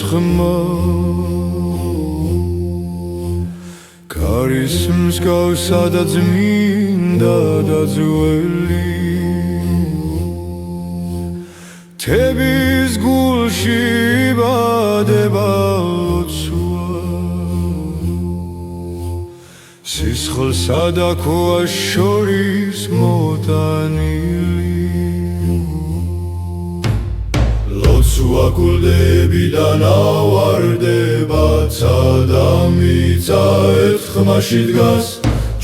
ხმა კარის მსგავსა და წმინდა და ძველი თების გულში იბადება ლოცვა სისხლსა და ქვას შორის მოტანილი ლოცვა გულდებიდან ავარდება ცადა მიწა ერთხმაში დგას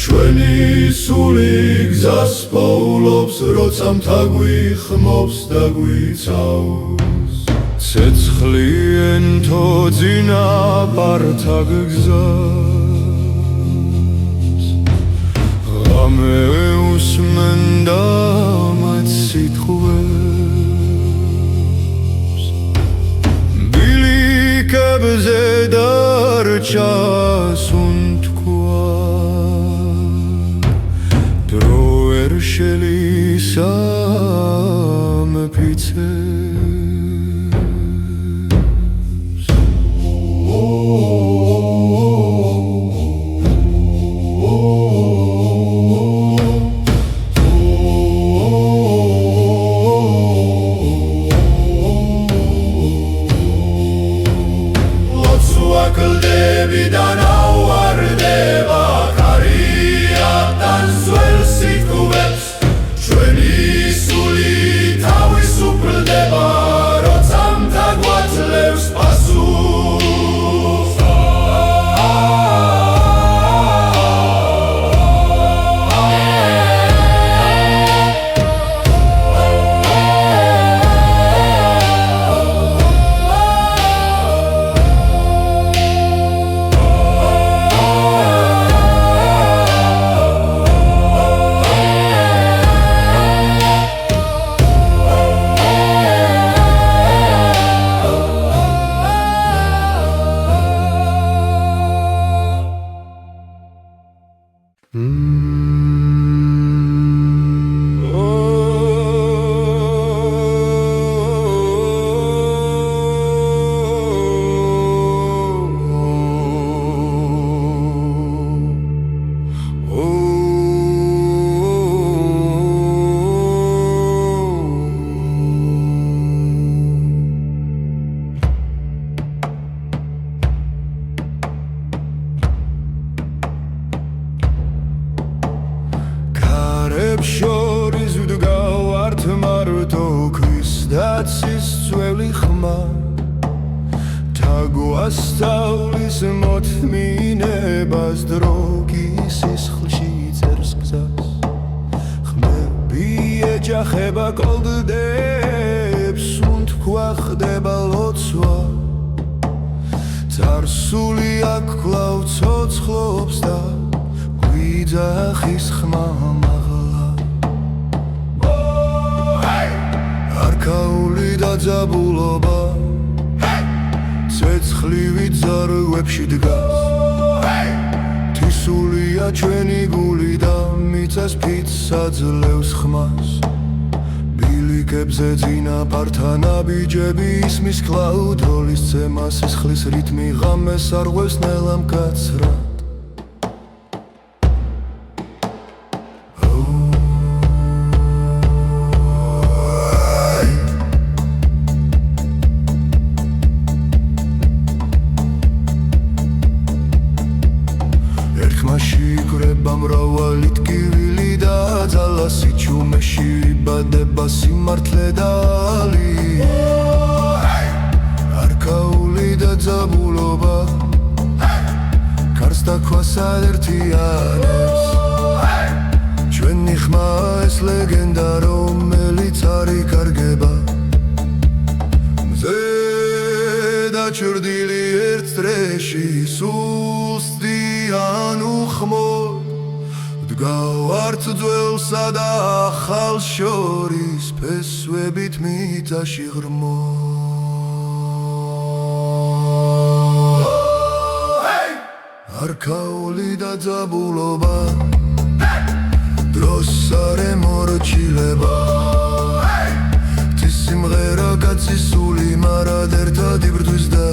ჩვენი სული გზას პოულობს როცა მთაგვიხმობს და გვიცავს ცეცხლი ენთო წინაპართა გზას ღამე უსმენდა მათ სიტყვებს ბილიკებზე დარჩა შელისა მეფიცებს ლოცვა გულდებიდან ავარდება კარიატან ძველ სიტყვებს ჩვენი სული თავისუფლდება როცა მთაგვაძლევს პასუხს შორის ვდგავართ მარტო ქვის დაცის ძველი ხმა თაგვასწავლის მოთმინებას დრო სისხლში წერს გზას ხმები ეჯახება კოლდდებს უთქვა ხდება ლოცვა წარსული აქ კვლავ ცოცხლობს და გვიძახის ხმა არქაული დაძაბულობა ცეცხლივი ძარღვებში დგას თისულია ჩვენი გული და მიწას ფიცს აძლევს ხმას ბილიკებზე წინაპართა ნაბიჯები ისმის კლაუდროლის ცემა სისხლის რიტმი ღამეს არღვევს ნელა მკაცრად შიგრება მრავალი ტკივილი და ძალა სიჩუმეში იბადება სიმართლე და ალია არქაული და ძაბულობა კარს და ქვას აერთიანებს ჩვენი ხმა ეს ლეგენდა რომელიც არ იკარგება მზე დაჩრდილი ერთ წრეში სულს დგავართ ძველსა და ახალს შორის ფესვებით მიწაში ღრმო არქაული და ძაბულობა დროს არ ემორჩილება თის სიმღერა კაცის სული მარად ერთად იბრძვის და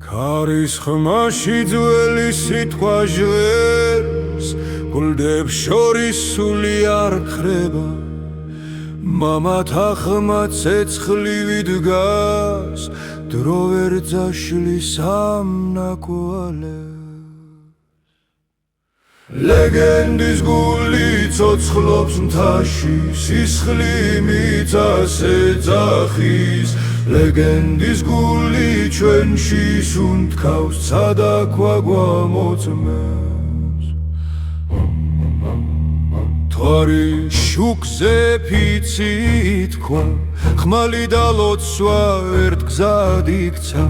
ქარის ხმაში ძველი სიტყვა ჟღერს, გულდებს შორის სული არ ხრება, მამათა ხმა ცეცხლივი დგას, დრო ვერ წაშლის ამ ნაკვალებს. ლეგენდის გული ცოცხლობს მთაში, სისხლი მიწას ეძახის. ლეგენდის გული ჩვენში სუნთქავს, ცადაქვა გვამოწმებს. მთვარი შუქზე ფიცი ითქვა, ხმალი და ლოცვა ერთ გზად იქცა.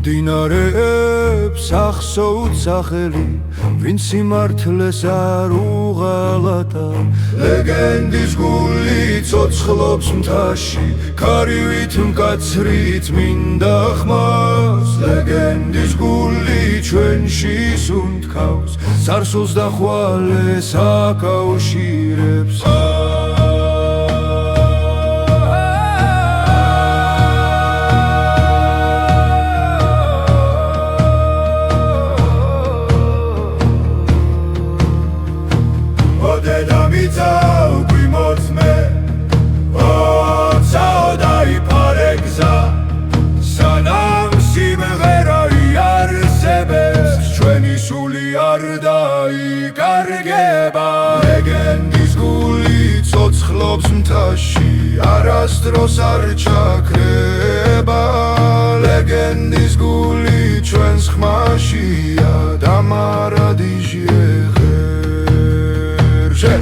მდინარეებს ახსოვთ სახელი, ვინც სიმართლეს არ უღალატა. ლეგენდის გული ცოცხლობს მთაში, ქარივით მკაცრით მინდა ხმას. ლეგენდის გული ჩვენში სუნთქავს, წარსულს და ხვალეს აკავშირებს. ლეგენდის გული ცოცხლობს მთაში, არასდროს არ ჩაქრება. ლეგენდის გული ჩვენს ხმაშია და მარადიჟი ეხერშე.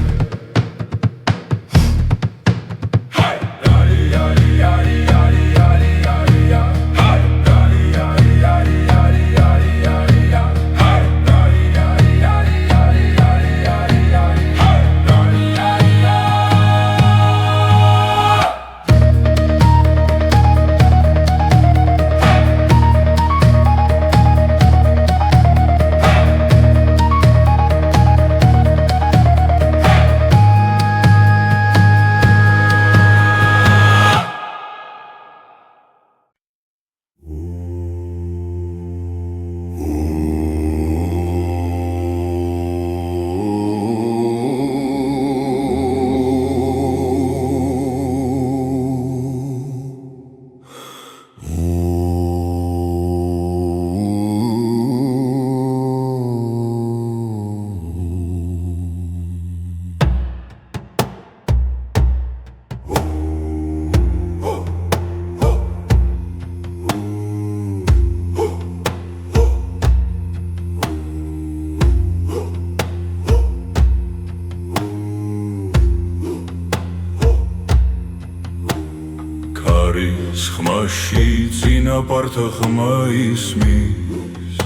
ქარის ხმაში წინაპართა ხმა ისმის,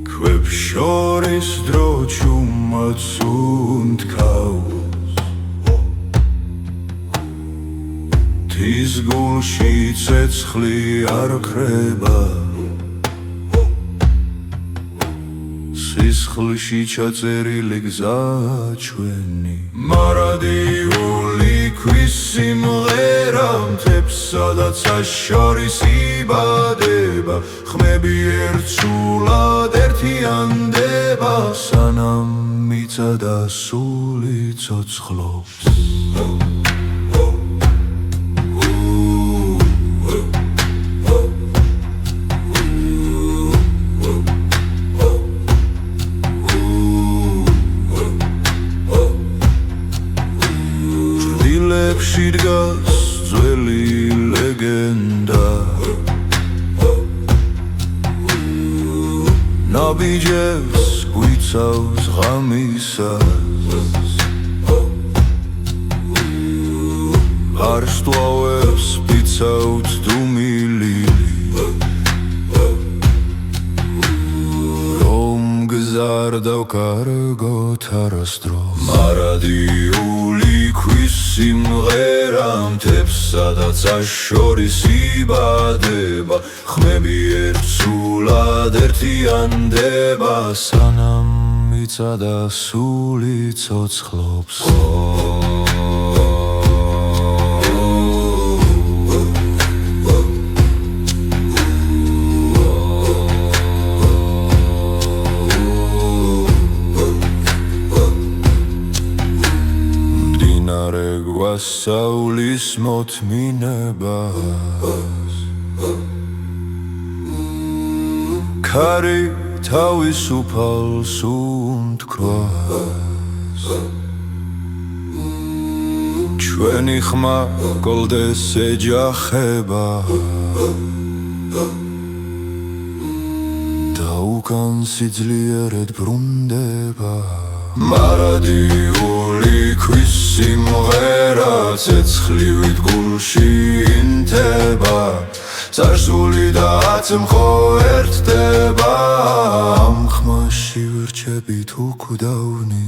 ქვებს შორის დრო ჩუმად სუნთქავს. თის გულში ცეცხლი არ ხრება, სისხლში ჩაწერილი გზა ჩვენი. მარადიული ქვის სიმღერა, მთებსა და ცას შორის იბადება. ხმები ერთსულად ერთიანდება, სანამ მიწა და სული ცოცხლობს. ჭრდილებში დგას ძველი ლეგენდა, ნაბიჯებს გვიცავს ღამისას. ვარსკვლავებს ვიცავთ დუმილი, რომ გზარ დავკარგოთ არასდროს. მარადიული ქვის სიმღერა, მთებსა და ცას შორის იბადება. ხმები ერთსულად ერთიანდება, სანამ მიწა და სული ცოცხლობს. გასავლის მოთმინებას ქარი თავისუფალს უთქვას ჩვენი ხმა გოლდეს ეჯახება და უკან სიძლიერედ ბრუნდება მარადიული ქვის სიმღერა ცეცხლივით გულში ინთება წარსული და აწმყო ერთდება ამ ხმაში ვირჩებით უკვდავნი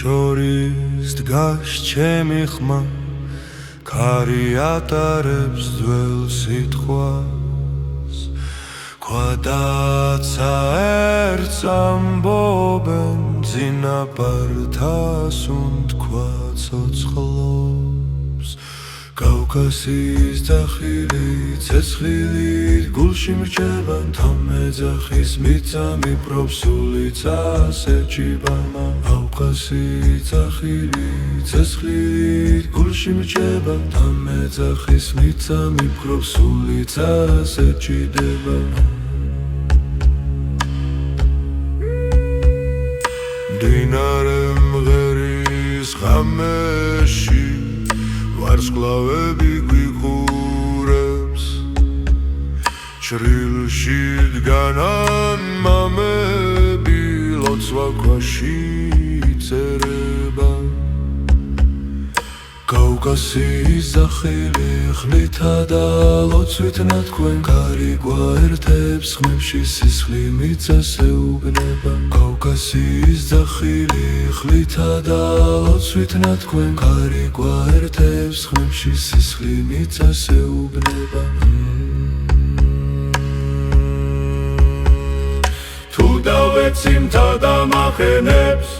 შორის დგას ჩემი ხმა ქარი ატარებს ძველ სიტყვას ქვადაცა ერთს ამბობენ წინაპართას უთქვა ცოცხლობს კავკასიის ძახილი ცეცხლით გულში მრჩება თამეძახის მიწამი პროფსულიც ასერჩიბა კავკასიის ძახილი ცეცხლით გულში მრჩება თამეძახის მიწამი პროფსულიც ასერჩიდება მდინარე მღერის ღამეში ვარსკვლავები გვიყურებს ჩრილში დგანან მამები ლოცვა ქვაში წერება კავკასიის ძახილი ხლითა და ლოცვით ნათქვენ ქარი გვაერთებს ხმებში სისხლი მიწას ეუბნება კავკასიის ძახილი ხლითა და ლოცვით ნათქვენ ქარი გვაერთებს ხმებში სისხლი მიწას ეუბნება თუ დავეციმთა და მახენებს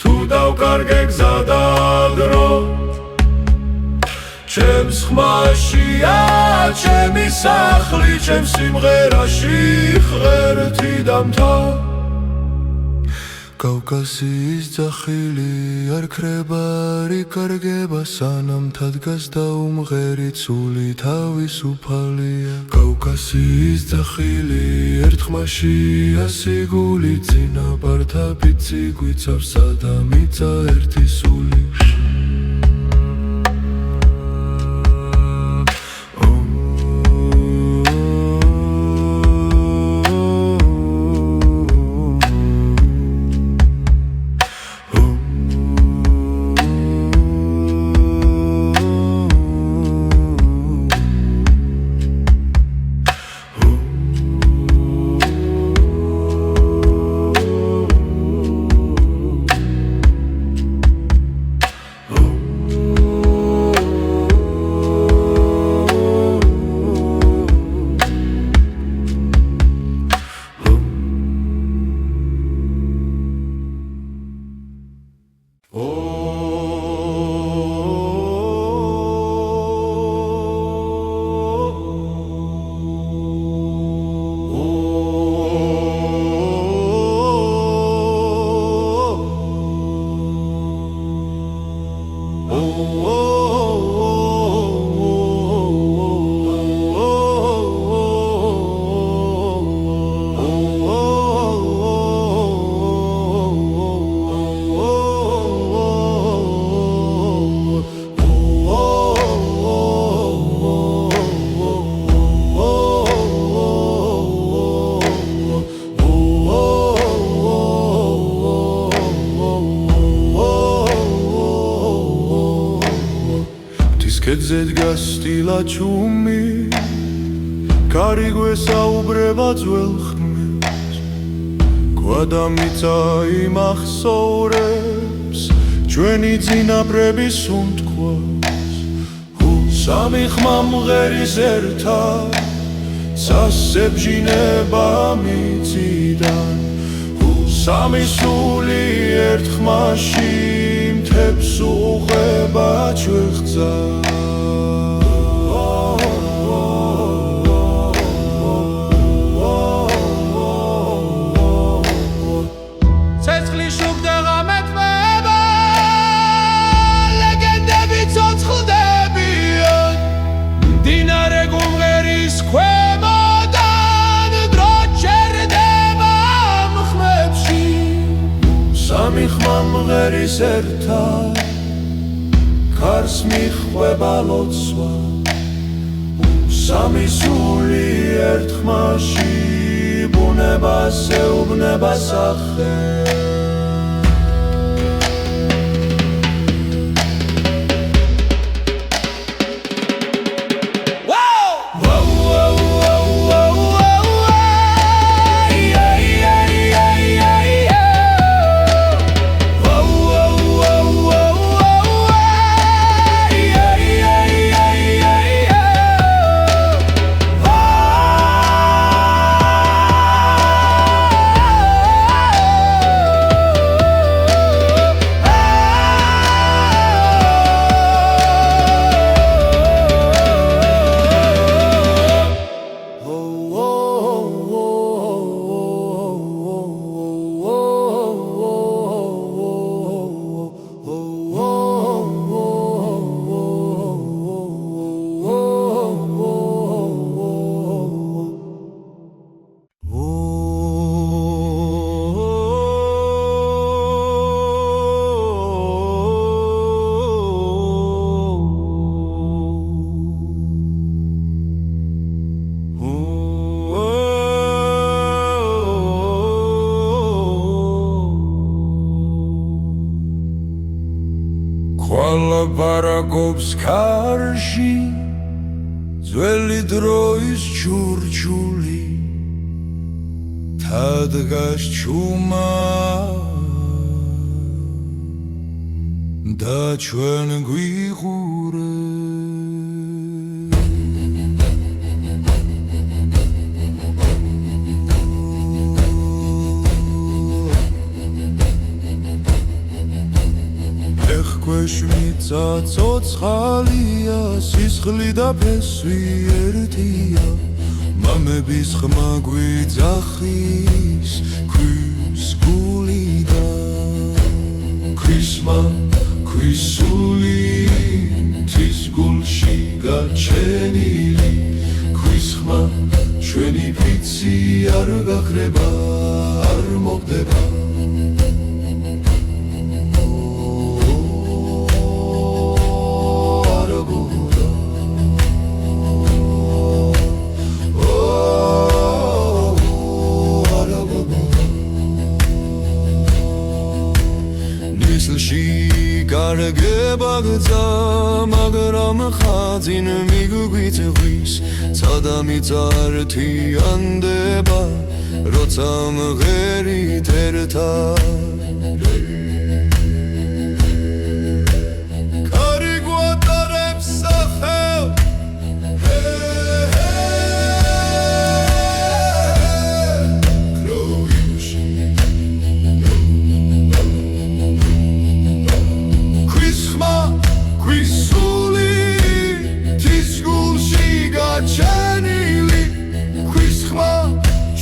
თუ დავკარგე გზა და დრო ჩემს ხმაშია ჩემი სახლი ჩემს სიმღერაში ღერთი დამთა კავკასიის ძახილი არ ქრება არ იკარგება სანამ თადგას და უმღერი ცული თავისუფალია კავკასიის ძახილი ერთ ხმაშია სიგული წინაპართა ბიცი გვიცავს სადა მიწა ერთი სული ზედზე დგას სტილა ჩუმი კარი გვესაუბრება ძველ ხმებს გვადამიწა იმახსოვრებს ჩვენი წინაპრების უთქვას სამი ხმა მღერის ერთად სასებჟინება მიწიდან სამი სული ერთ ხმაში მთებს უყვება ჩვეხძა ცეცხლის შუქდება მეტყველება ლეგენდები ცოცხლდებიან მდინარე გუმღერის ქვემოდან დრო ჩერდება ამ ხმებში სამი ხმა მღერის ერთად ქარს მიხვება ლოცვა სამი სული ერთ ხმაში ბუნებას ეუბნება სახე ლაპარაკობს ქარში ძველი დროის ჩურჩული თადგას ჩუმა და ჩვენ გვიყურებ მიწა ცოცხალია სისხლი და ფესვი ერთია მამების ხმა გვიძახის ქვის გულიდან ქვისმა ქვისული თის გულში გაჩენილი ქვის ხმა ჩვენი ფიცი არ გაქრება არ მოგდება გარგებაგცა მაგრამ ხაძინ მიგვიწვის ცადამიწა ერთიანდება როცა მღერით ერთად კარი გვატარებს სახელ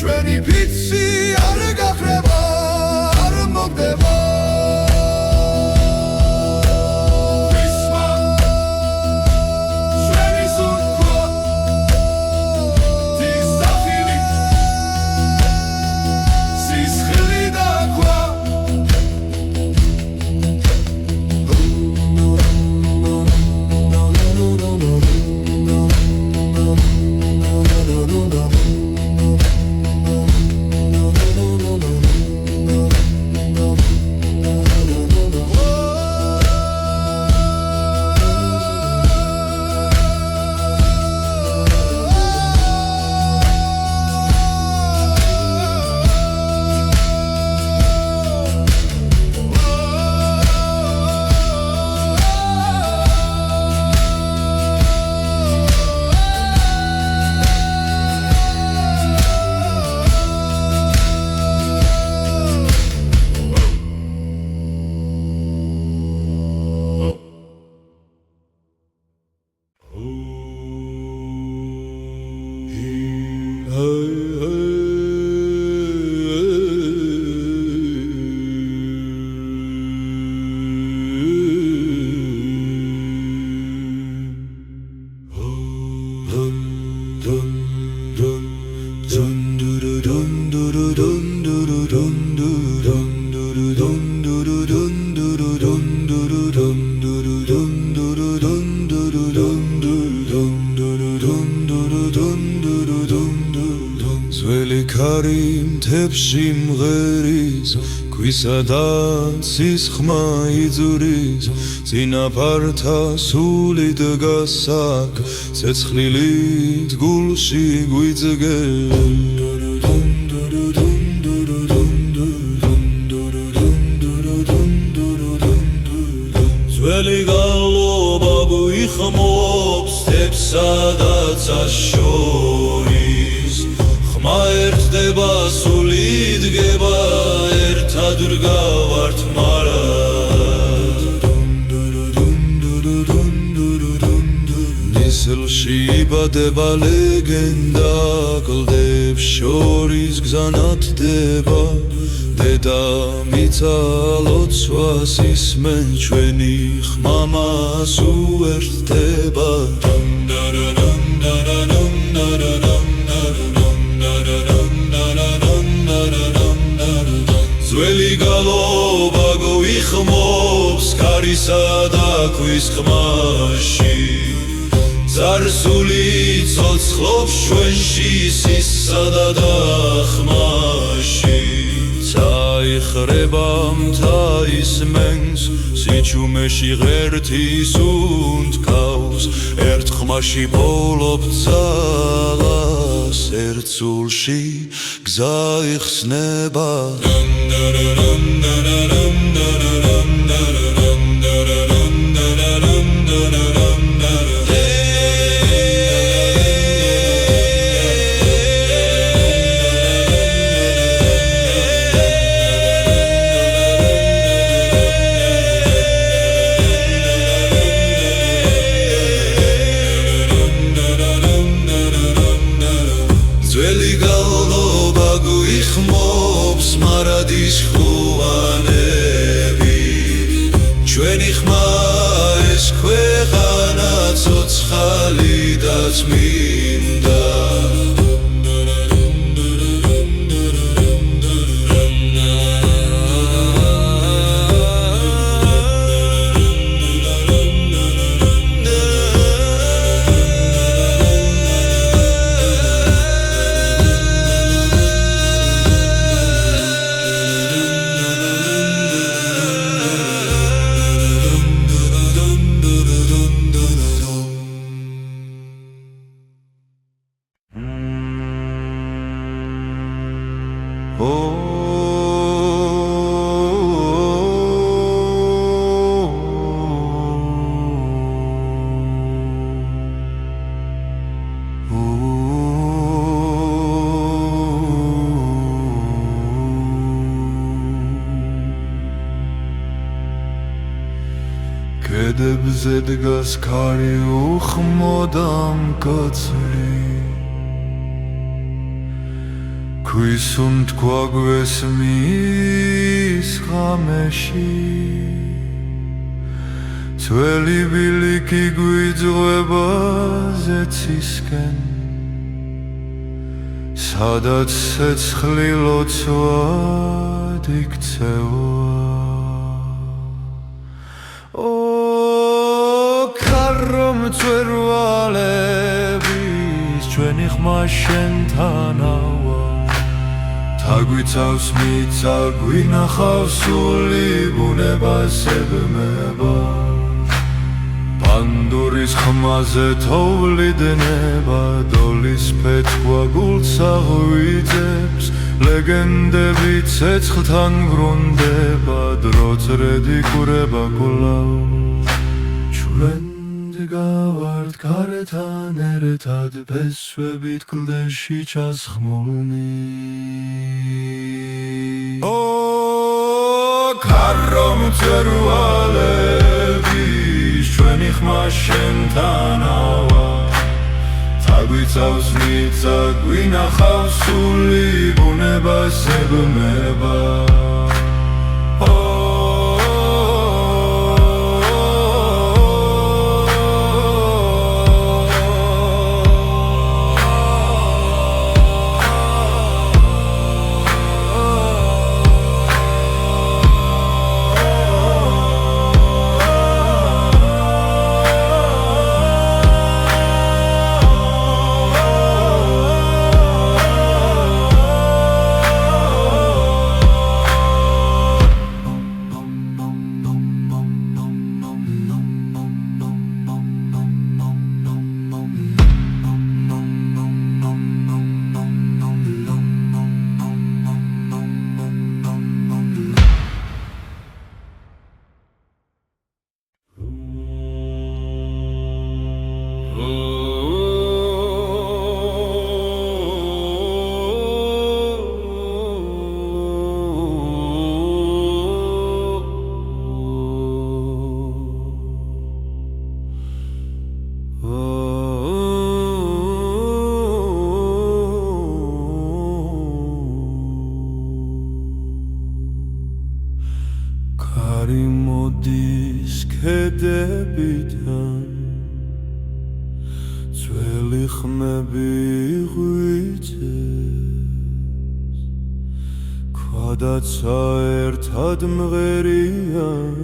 ჩვენი ფიცი არ გაქრება არ მოგდება ძველი ქარი მთებში მღერის ქვისა და ცის ხმა იძურის წინაპართა სული დგას აქ ცეცხლილით გულში გვიძგეს ძველი გალობა გვიხმობს თებსა და ცას შორის ხმა ერთდება სული დგება ერთად ვდგავართ მარად ნისლში იბადება ლეგენდა კლდებს შორის გზა ნათდება დედამიცა ლოცვას ისმენ ჩვენი ხმა მას უერთდება ძველი გალობა გვიხმობს ქარისა და ქვის ხმაში ზარსული ცოცხლობს ჩვენში სისა და დახმაში წაიხრება მთა ისმენს სიჩუმეში ღერთის უნთქავს ერთ ხმაში პოვლობ ძალას ერთ სულში გზა იხსნება ძველი გალობა გვიხმობს მარადის ხუანები ჩვენი ხმა ეს ქვეყანა ცოცხალი და წმინდა კედებზე დგას ქარი უხმოდამ კაცრი ქვის უნთქვა გვესმის ღამეში ძველი ბილიკი გვიძღვება ზეცისკენ სადაც ცეცხლი ლოცვად იქცევა მწვერვალების ჩვენი ხმა შენთანავა თაგვიცავს მიცა გვინახავს სული ბუნებას ებმება პანდურის ხმაზე თოვლიდნება დოლის ფეთქვა გულს აღვიძებს ლეგენდები ცეცხლთან ბრუნდება დროწრედი კურება კვლავ ჩვენ დგავართ ქართან ერთად ფესვებით კლდეში ჩასხმულნი ქარო მწვერვალების ჩვენი ხმა შენთანავა თაგვიცავს მიცა გვინახავს სული ბუნებას ებმება კარი მოდის ქედებიდან ძველი ხმები ღვიძეს ქვადაცა ერთად მღერიან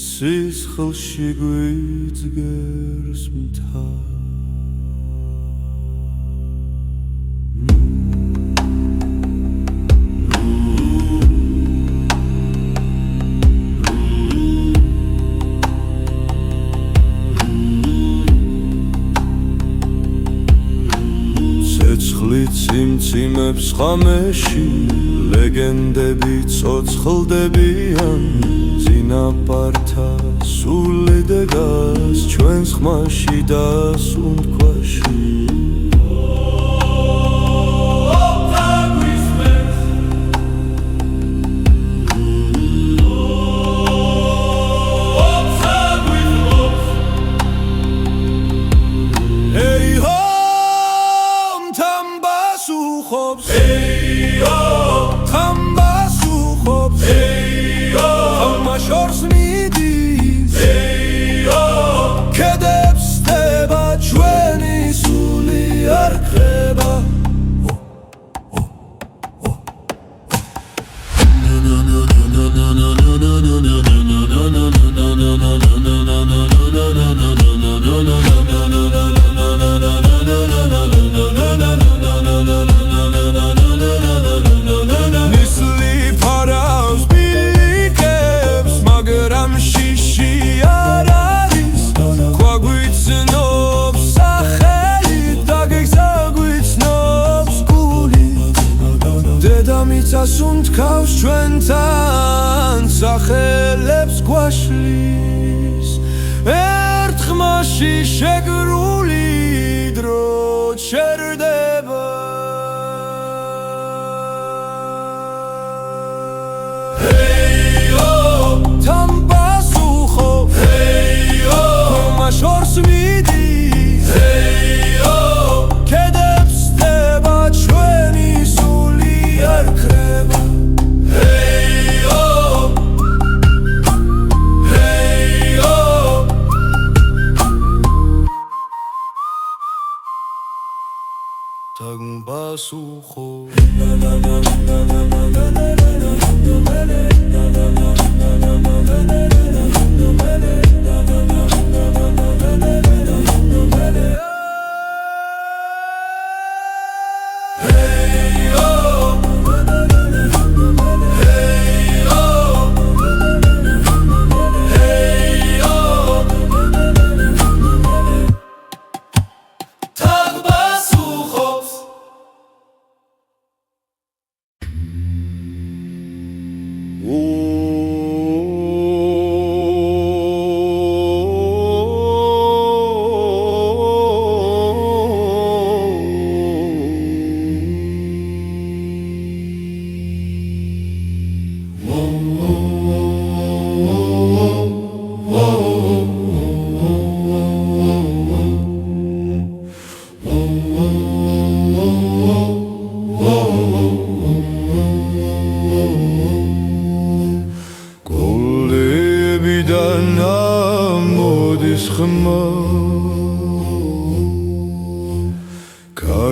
სისხლში გვიძგერს მთა ციმციმებს ხამეში ლეგენდები ცოცხლდებიან წინაპართა სული დეგას ჩვენს ხმაში და სუნთქვაში სუნთქავს ჩვენთან სახელებს გვაშლის ერთ ხმაში შეგრული დრო ჩერდება თან პასუხობ ხმა შორს მიდის კედებს დება ჩვენი სული არ ქრება Basukho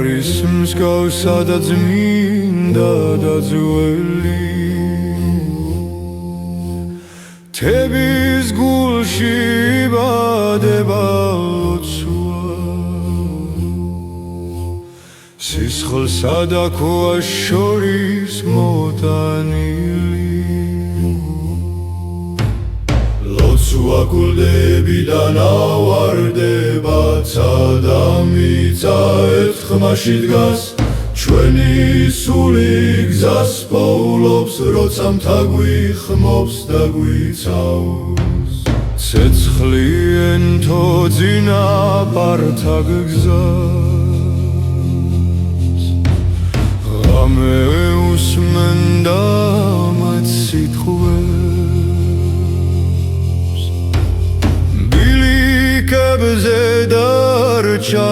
Karis msgawsa da dzminda da dzweli Tebis gulshi badeba lotsua Siskhulsa da koa shoris motanili Lotsua kuldebidan avardeba Tsadamita et khmashi dgas Ჩვენი სული გზას პოულობს როცა მთა გვიხმობს და გვიცავს ცეცხლი ენთო წინაპართა გზას ღამე უსმენდა მათ სიტყვებს ბილიკებზე დარჩა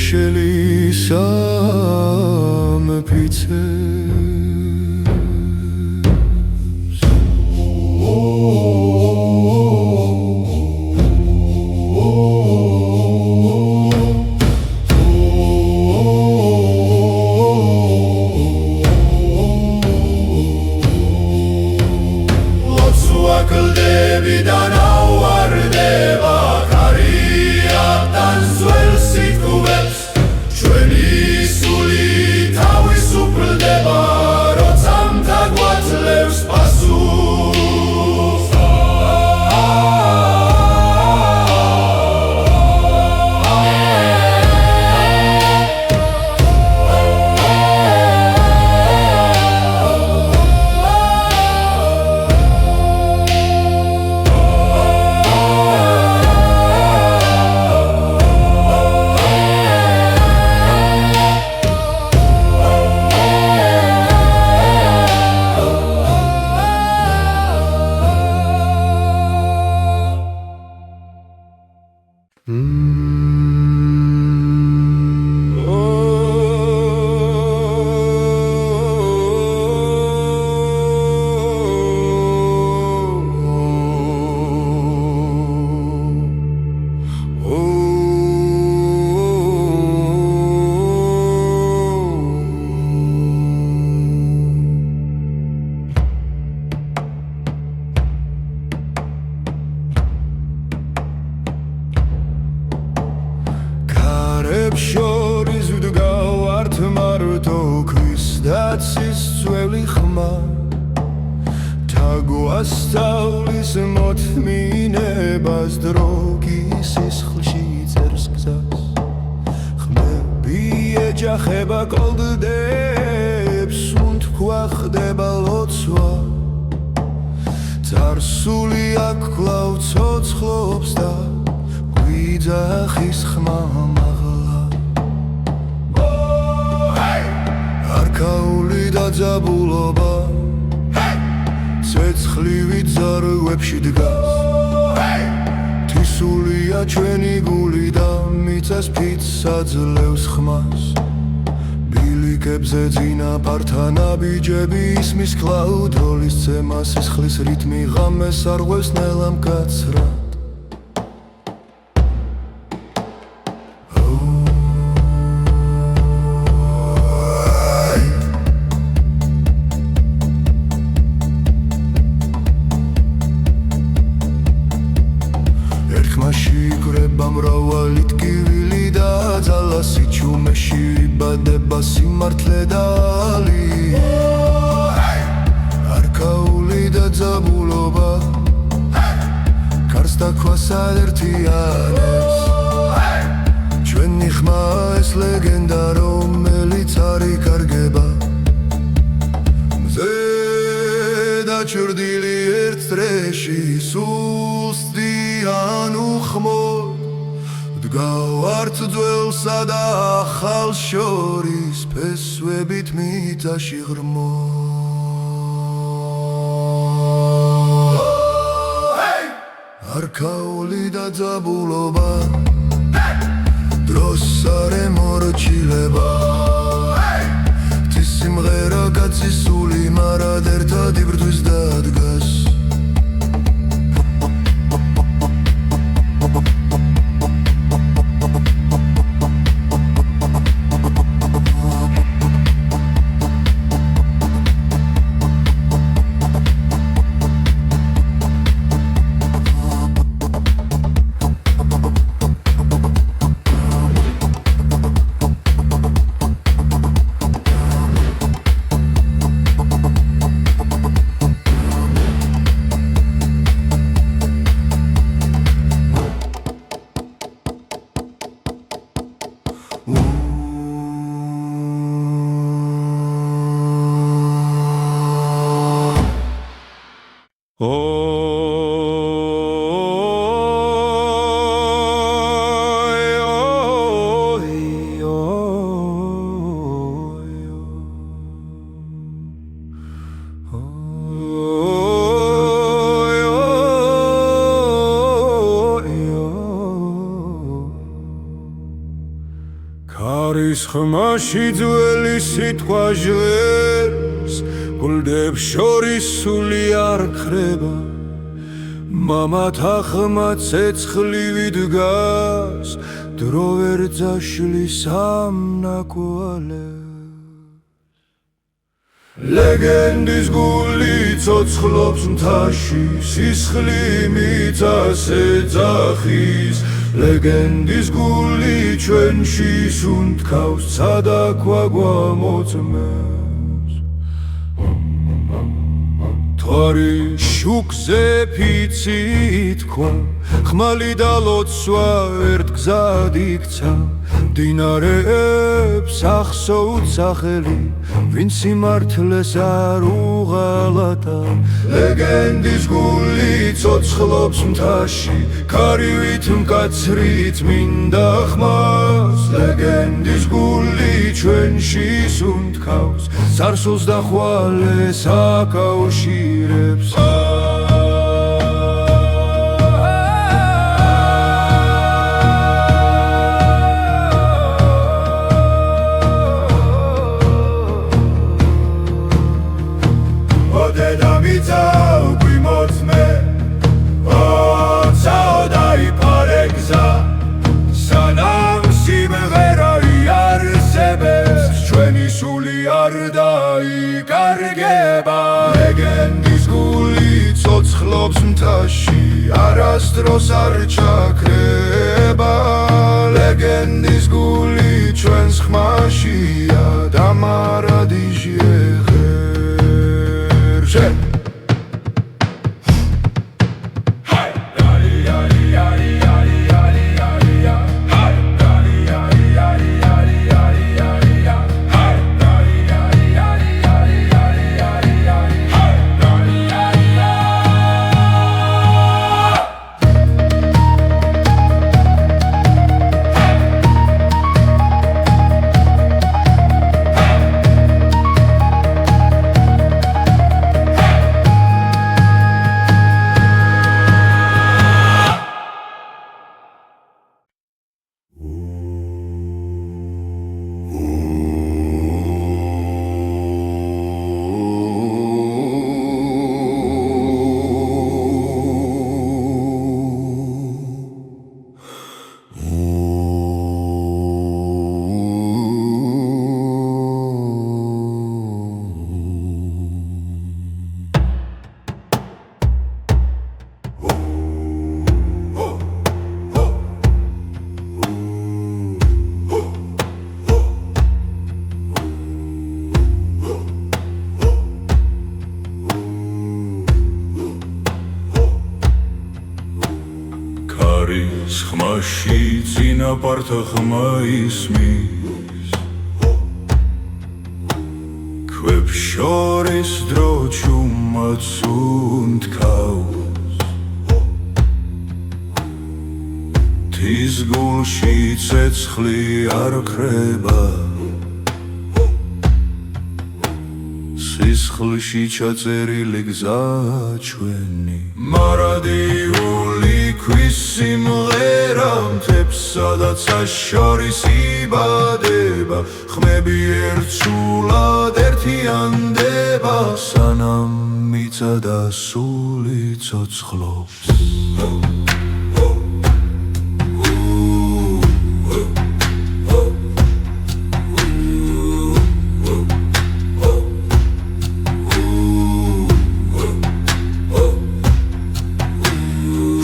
შელისამე ფიცებს კლდები და ნაუარდება კარიატან ძველ სიტყვებს ჩვენი სული თავისუფლდება როცა მთა გვაძლევს პასუხს შორის ვდგავართ მარტო ქვის დაცის ძველი ხმა თაგვასწავლის მოთმინებას დრო სისხლში წერს გზას ხმები ეჯახება კოლდდებს უთქვა ხდება ლოცვა წარსული აქ კვლავ ცოცხლობს და გვიძახის ხმა არქაული დაძაბულობა ცეცხლივი ძარღვებში დგას თისულია ჩვენი გული და მიწას ფიცს აძლევს ხმას ბილიკებზე წინაპართა ნაბიჯები ისმის კლაუდოლის ცემა სისხლის რიტმი ღამეს არღვევს ნელა მკაცრად მრავალი ტკივილი და ძალა სიჩუმეში იბადება სიმართლე და ალი არქაული დაძაბულობა კარს დაქვას აერთიანებს ჩვენი ხმა ეს ლეგენდა რომელიც არ იკარგება მზე დაჩრდილი ერთ წრეში სულსდიან უხმოდ დგავართ ძველსა და ახალ შორის ფესვებით მიწაში ღრმო არქაული დაძაბულობა დროს არ ემორჩილება სიმღერა კაცის სული მარად ერთად იბრძვის დადგას ქარის ხმაში ძველი სიტყვა ჟღერს, გულდებს შორის სული არ ქრება, მამათა ხმა ცეცხლივი დგას, დრო ვერ ძაშლის ამ ნაკვალებს. ლეგენდის გული ცოცხლობს მთაში, სისხლი მიწას ეძახის. ლეგენდის გული ჩვენში სუნთქავს, ცადაქვა გვამოწმებს. მთვარი შუქზე ფიცი ითქვა, ხმალი და ლოცვა ერთ გზად იქცა. მდინარეებს ახსოვთ სახელი, ვინ სიმართლეს არ უღალატა. ლეგენდის გული ცოცხლობს მთაში, ქარივით მკაცრით მინდა ხმას. ლეგენდის გული ჩვენში სუნთქავს, წარსულს და ხვალეს აკავშირებს. ლეგენდის გული ცოცხლობს მთაში, არასდროს არ ჩაქრება. ლეგენდის გული ჩვენს ხმაშია და მარადიჟი ეხერშე. ხმაში წინაპართა ხმა ისმის, ქვებს შორის დრო ჩუმად სუნთქავს. თის გულში ცეცხლი არ ქრება, სისხლში ჩაწერილი გზა ჩვენი. მარადიული ქვის სიმღერა, მთებსა და ცას შორის იბადება. ხმები ერთსულად ერთიანდება, სანამ მიწა და სული ცოცხლობს.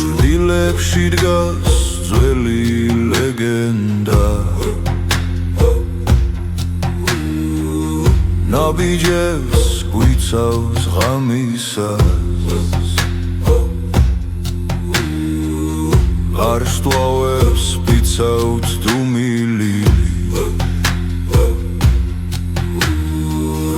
ჭრდილებში დგას ძველი ლეგენდა, ნაბიჯებს გვიცავს ღამისას. ვარსკვლავებს ვიცავთ დუმილი,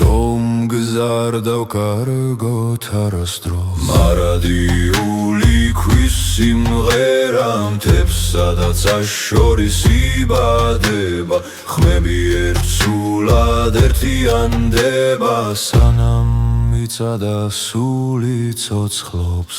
რომ გზარ დავკარგოთ არასდროს. მარადიული ქვის სიმღერა, მთებსა და ცას შორის იბადება. ხმები ერთსულად ერთიანდება, სანამ მიწა და სული ცოცხლობს.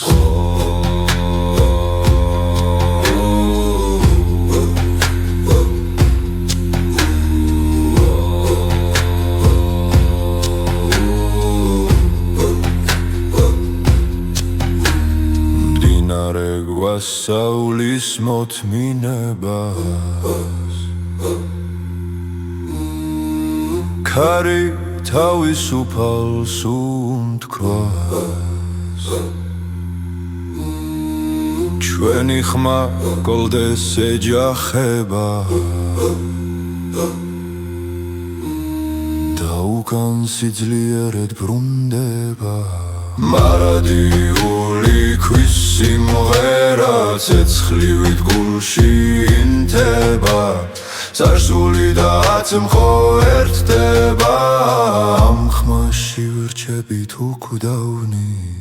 გასავლის მოთმინებას ქარი თავისუფალს უთქვას ჩვენი ხმა გოლდეს ეჯახება და უკან სიძლიერედ ბრუნდება მარადიული ქვის სიმღერა ცეცხლივით გულში ინთება სარსული და აწმყო ერთდება ამ ხმაში ვირჩებით უკვდავნი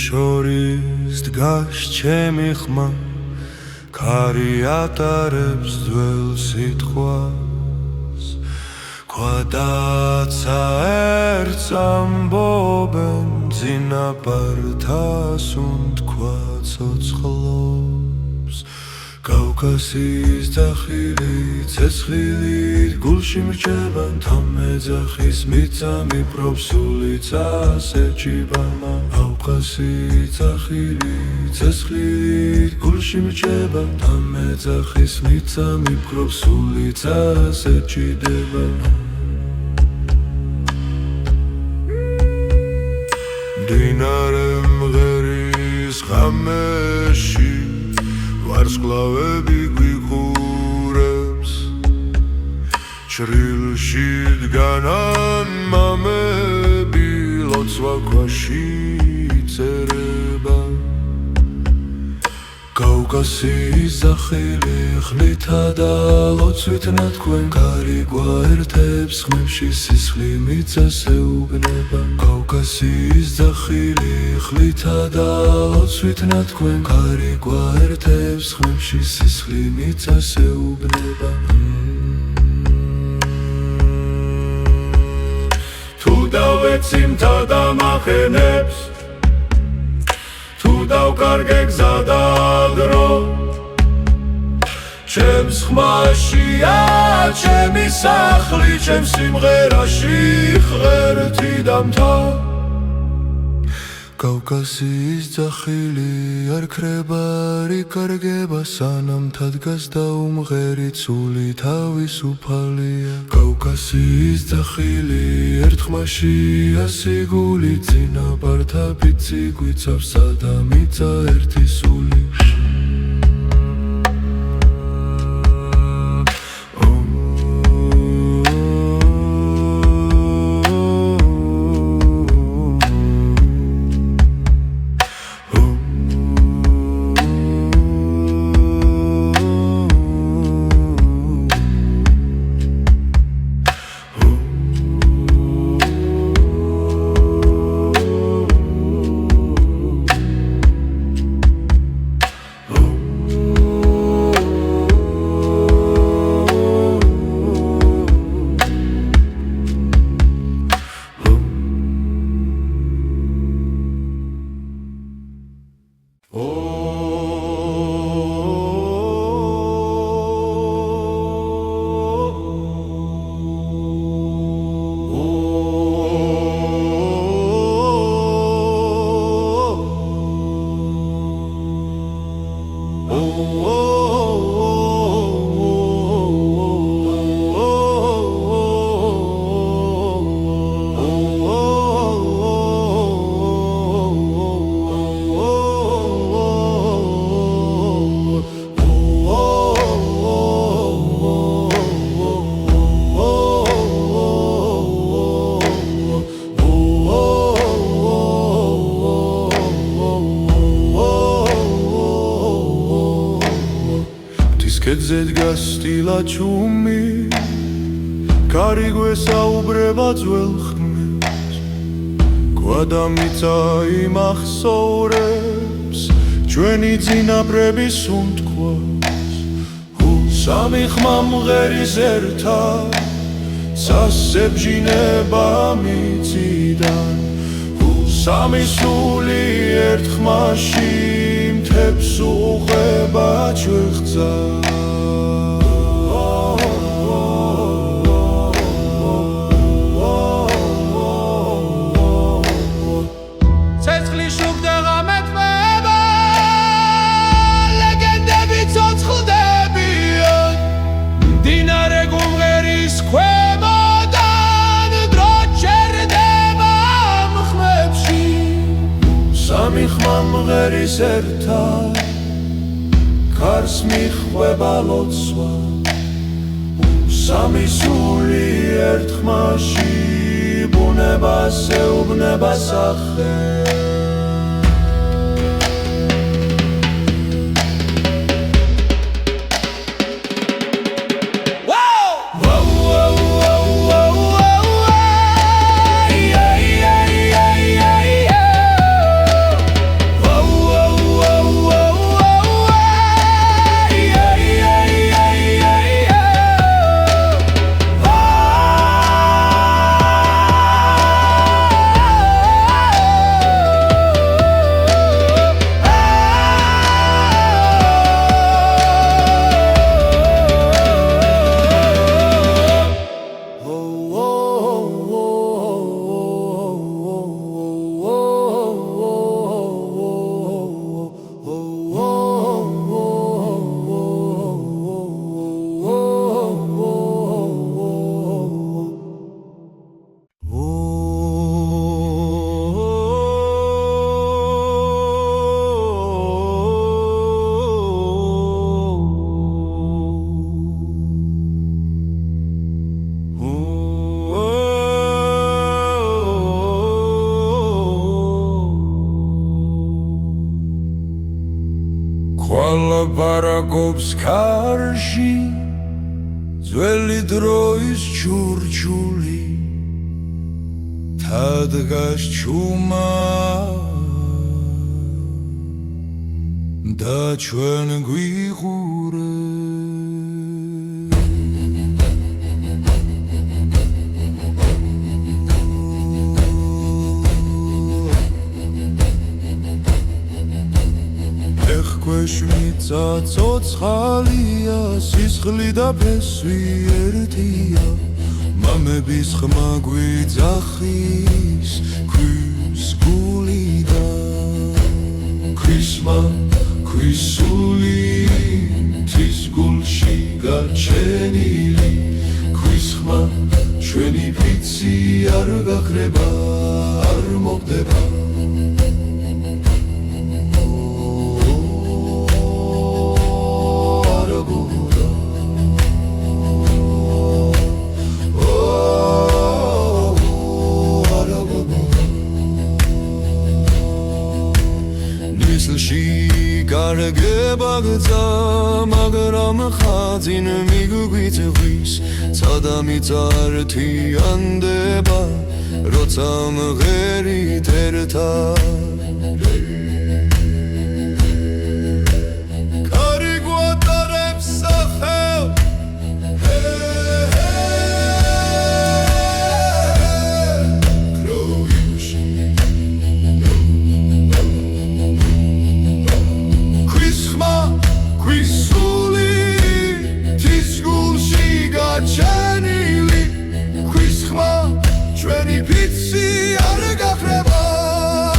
შორის დგას ჩემი ხმა ქარი ატარებს ძველ სიტყვას ქვადაცა ერთს ამბობენ ძინაპართას უთქვა ცოცხლობს კავკასიის ძახილი ცეცხლილით გულში მრჩება თამეძახის მიწამი პროფსულიც ასეჭიბამა კავკასიის ძახილი ცეცხლილით გულში მრჩება თამეძახის მიწამი პროფსულიც ასეჭიდება მდინარე მღერის ღამეში ვარსკვლავები გვიყურებს ჩრილში დგანან მამები ლოცვა ქვაში წერება კავკასიის ძახილი ხლითა და ლოცვით ნათქვენ ქარი გვაერთებს ხმებში სისხლი მიწას ეუბნება კავკასიის ძახილი ხლითა და ლოცვით ნათქვენ ქარი გვაერთებს ხმებში სისხლი მიწას ეუბნება თუ დავეციმთა და მახენებს თუ დავკარგე გზა და დრო ჩემს ხმაშია ჩემი სახლი ჩემს სიმღერაში ღერთი დამთა კავკასიის ძახილი არ ქრება არ იკარგება სანამ თადგას და უმღერი ცული თავისუფალია კავკასიის ძახილი ერთ ხმაშია სიგული წინაპართა ფიცი გვიცავს და მიწა ერთი სული რიგზე დგას სტილა ჩუმი კარი გვესაუბრება ძველ ხმებს გვადამიცა იმახსოვრებს ჩვენი წინაპრების უთქვას სამი ხმა მღერის ერთად სასებჟინება მიწიდან სამი სული ერთ ხმაში მთებს უყვება ჩვეხცა ცეცხლი შუქდება მეტყობა ლეგენდები ცოცხლდებიან მდინარე გუმღერის ქვემოდან დრო ჩერდება ხმებში სამი ხმა მღერის ერთად ქარს მიხვება ლოცვა სამი სული ერთ ხმაში ბუნებას ეუბნება სახე ლაპარაკობს ქარში ძველი დროის ჩურჩული თადგას ჩუმა და ჩვენ გვიყურებ ეხქვეშ მიწა ცოცხალია სისხლი და ფესვი ერთია მამების ხმა გვიძახის ქვის გულიდან ქვისმა ქვისული მთის გულში გაჩენილი ქვის ხმა ჩვენი ფიცი არ გაქრება არ მოგდება გარგებაგცა მაგრამ ხაზინ მიგვიწვის ცადამიცა ერთიანდება როცა მღერით ერთად კარი გვატარებს სახელს ჩენილი ქვის ხმა ჩვენი ფიცი არ გაქრება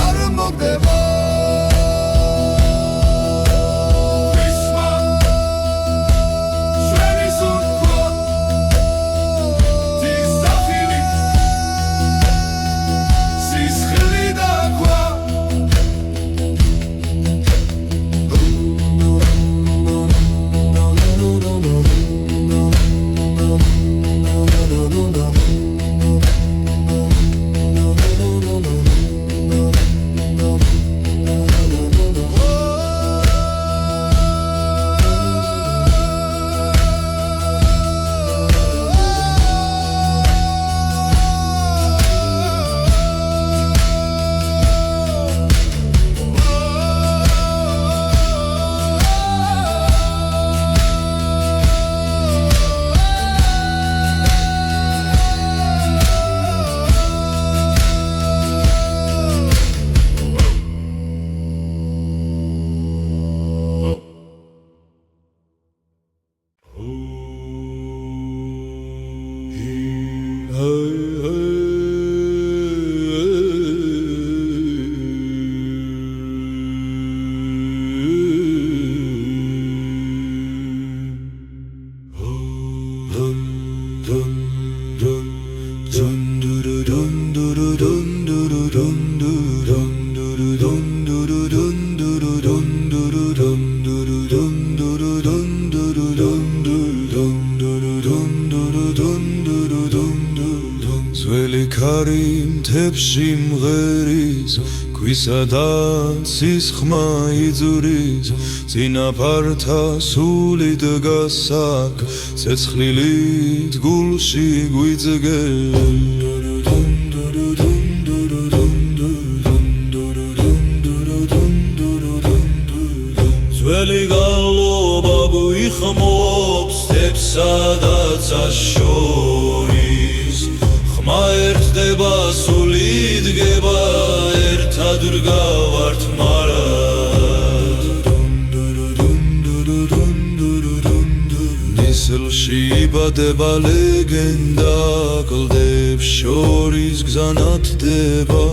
არ მოგდება ქვის ხმა ძველი ქარი მთებში მღერის ქვისა და ცის ხმა იძურის წინაპართა სული დგას აქ ცეცხლილით გულში გვიძგენ ძველი გალობა გვიხმობს თებსა და ცას შორის ხმა ერთდება სული დგება ერთად ვდგავართ მარად ნისლში იბადება ლეგენდა კლდებს შორის გზა ნათდება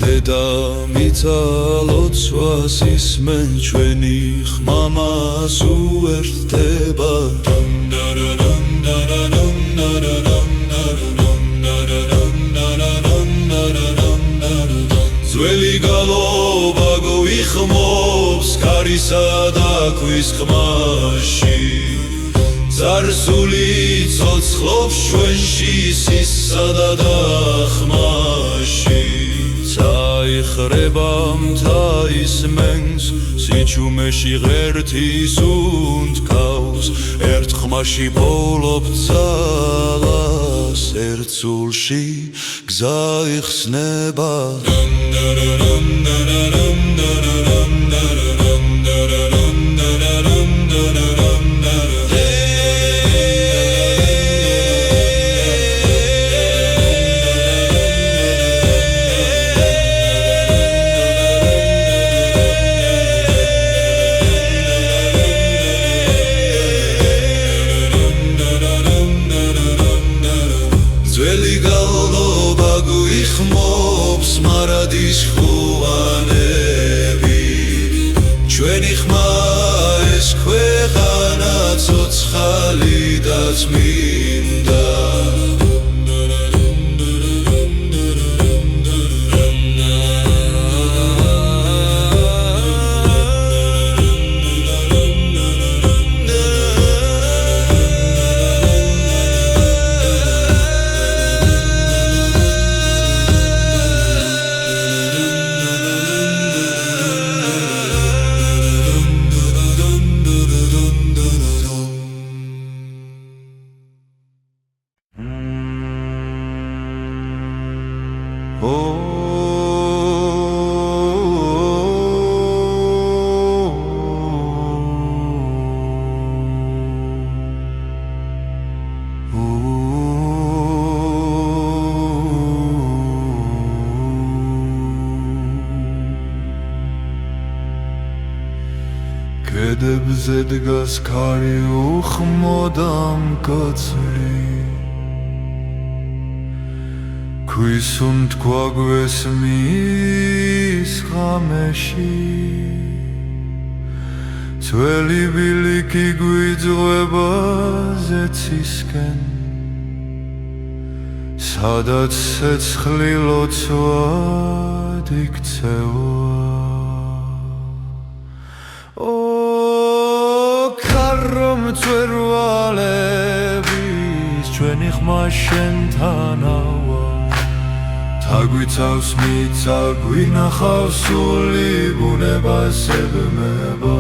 დედამიცა ლოცვას ისმენ ჩვენი ხმა მას უერთდება ძველი გალობა გვიხმობს ქარისა და ქვის ხმაში ძარსული ცოცხლობს ჩვენში სისა და დახმაში წაიხრება მთა ისმენს სიჩუმეში ღერთის უნთქავს ერთ ხმაში პოვლობ ძალას ერთ სულში გზა იხსნება ძველი გალობა გვიხმობს მარადის ხუანები ჩვენი ხმა ეს ქვეყანა ცოცხალი და წმინდა კედებზე დგას ქარი უხმოდა მკაცრი ქვის უნთქვა გვესმის ღამეში ძველი ბილიკი გვიძღვება ზეცისკენ სადაც ცეცხლი ლოცვად იქცევა მწვერვალების ჩვენი ხმა შენთანავა თაგვიცავს მიწა გვინახავს სული ბუნებას ებმება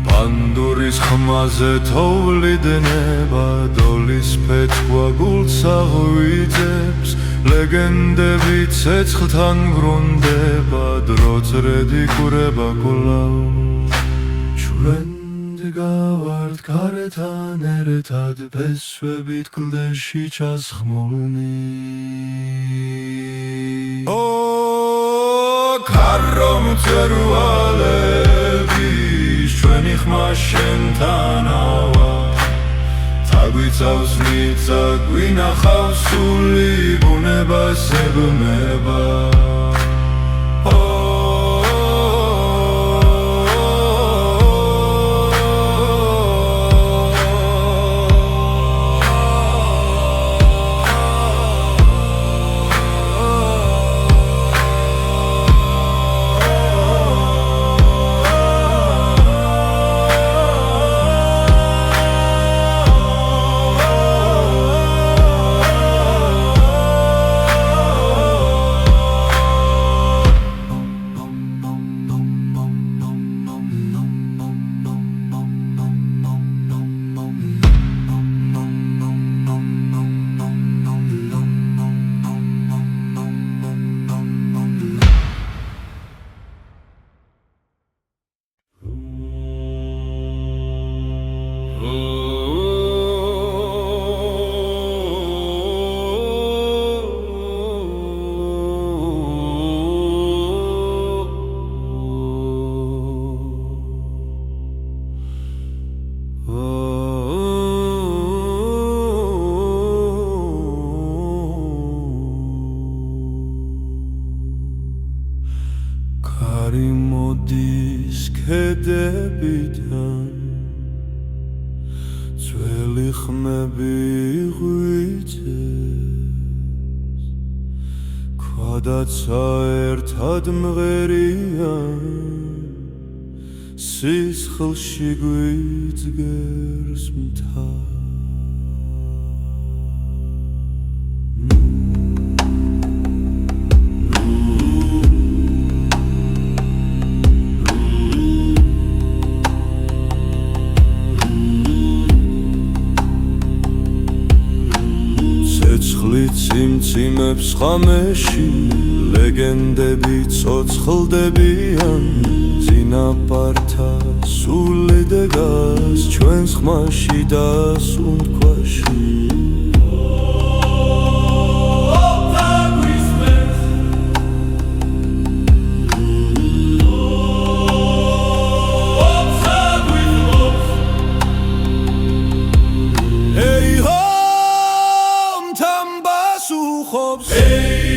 პანდურის ხმაზე თოვლიდნება დოლის ფეთქვა გულს აღვიძებს ლეგენდები ცეცხლთან ბრუნდება დროწრედი კურება კვლავ ჩვენ დგავართ ქართან ერთად ფესვებით კლდეში ჩასხმულნი ქარო მწვერვალების ჩვენი ხმა შენთანავა თაგვიცავს მიწა გვინახავს სული ბუნებას ებმება ქედებიდან ძველი ხმები ღვიძეს ქვადაცა ერთად მღერიან სისხლში გვიძგერს მთა ციმციმებს ხამეში ლეგენდები ცოცხლდებიან წინაპართა სული დეგას ჩვენს ხმაში და სუნთქვაში Hey